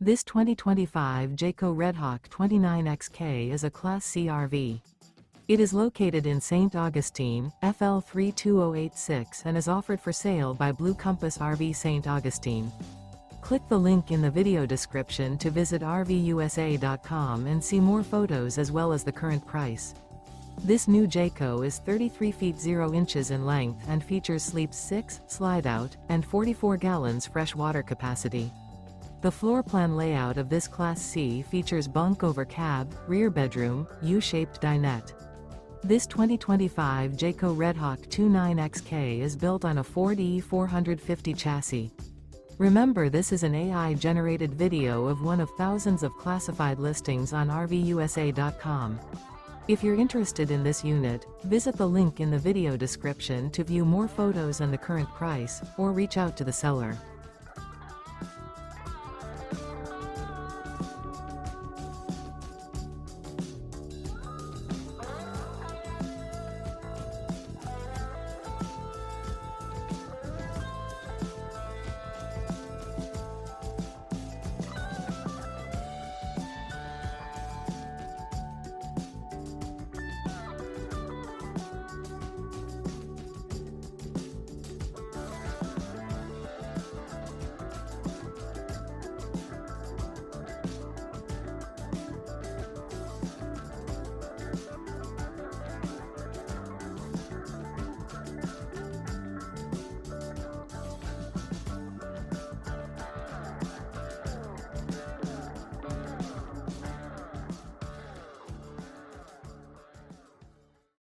This 2025 Jayco Redhawk 29XK is a Class C RV. It is located in St. Augustine, FL 32086 and is offered for sale by Blue Compass RV St. Augustine. Click the link in the video description to visit RVUSA.com and see more photos as well as the current price. This new Jayco is 33 feet 0 inches in length and features sleeps 6, slide-out, and 44 gallons fresh water capacity. The floor plan layout of this Class C features bunk over cab, rear bedroom, U-shaped dinette. This 2025 Jayco Redhawk 29XK is built on a Ford E450 chassis. Remember, this is an AI-generated video of one of thousands of classified listings on RVUSA.com. If you're interested in this unit, visit the link in the video description to view more photos and the current price, or reach out to the seller.